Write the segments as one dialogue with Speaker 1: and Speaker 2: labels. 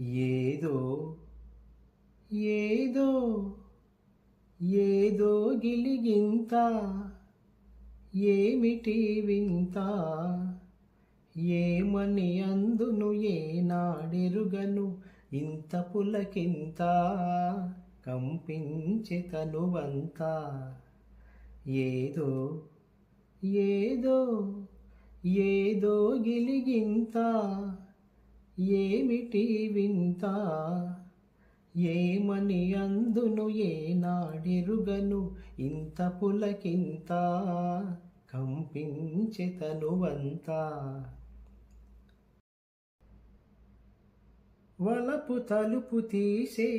Speaker 1: ఏదో ఏదో ఏదో గిలిగింత ఏమిటి వింత ఏమని అందును ఏనాడెరుగను ఇంత పులకింత కంపించె తనువంతా ఏదో ఏదో ఏదో గిలిగింత ఏమిటి వింత ఏమని అందును ఏనాడెరుగను ఇంత పులకింత కంపించె తనువంతా వలపు తలుపు తీసే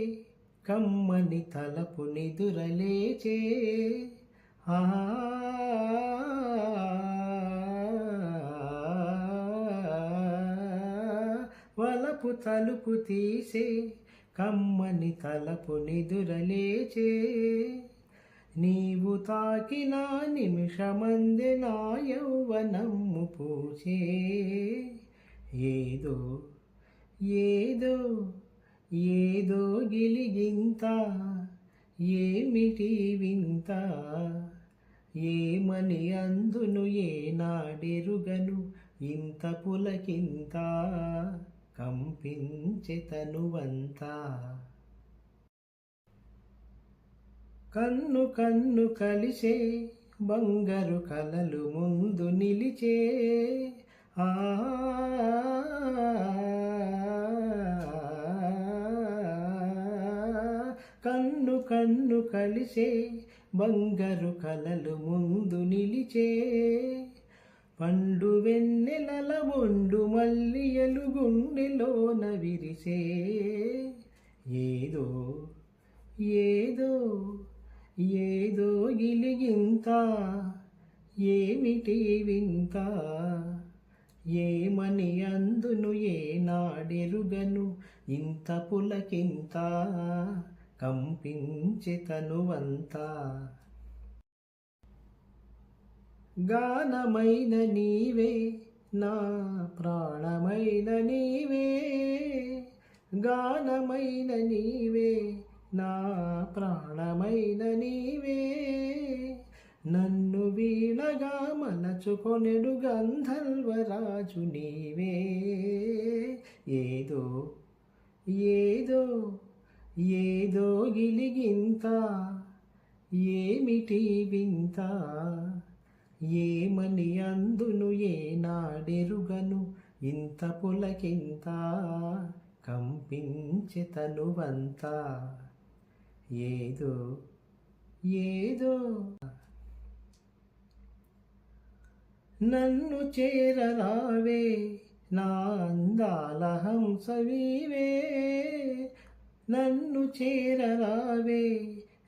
Speaker 1: కమ్మని తలపు నిదురలేచే వలపు తలుపు తీసే కమ్మని తలపు నిదురలేచే నీవు తాకిన నిమిషమందే నా యౌవనము పూచే ఏదో ఏదో ఏదో గిలిగింత ఏమిటి వింత ఏమని అందును ఏనాడెరుగను ఇంత పులకింత కంపించె తనువంతా కన్ను కన్ను కలిసే బంగారు కలలు ముందు నిలిచే కన్ను కన్ను కలిసే బంగారు కలలు ముందు నిలిచే పండు వెన్నెలల మొండు మల్లియలు గుండెలోన విరిసే ఏదో ఏదో ఏదో గిలిగింత ఏమిటి వింత ఏమని అందును ఏనాడెరుగను ఇంత పులకింత కంపించె తనువంతా గానమైన నీవే నా ప్రాణమైన నీవే గానమైన నీవే నా ప్రాణమైన నీవే నన్ను వీణగా మలచుకొనెడు గంధర్వరాజు నీవే ఏదో ఏదో ఏదో గిలిగింత ఏమిటి వింత ఏమని అందును ఏనాడెరుగను ఇంత పులకింత కంపించె తనువంతా ఏదో ఏదో నన్ను చేరరావే నా అందాల హంసవీవే నన్ను చేరరావే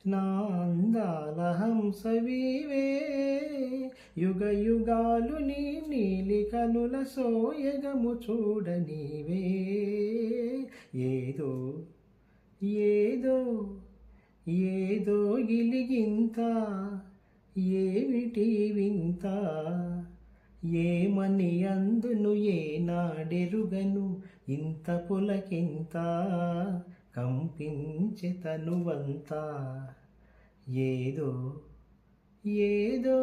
Speaker 1: నా అందాల హంసవీవే యుగ యుగాలు నీ నీలి కనుల సోయగము చూడనీవే ఏదో ఏదో ఏదో గిలిగింత ఏమిటి వింత ఏమని అందును ఏనాడెరుగను ఇంత పులకింత కంపించె తనువంతా ఏదో ఏదో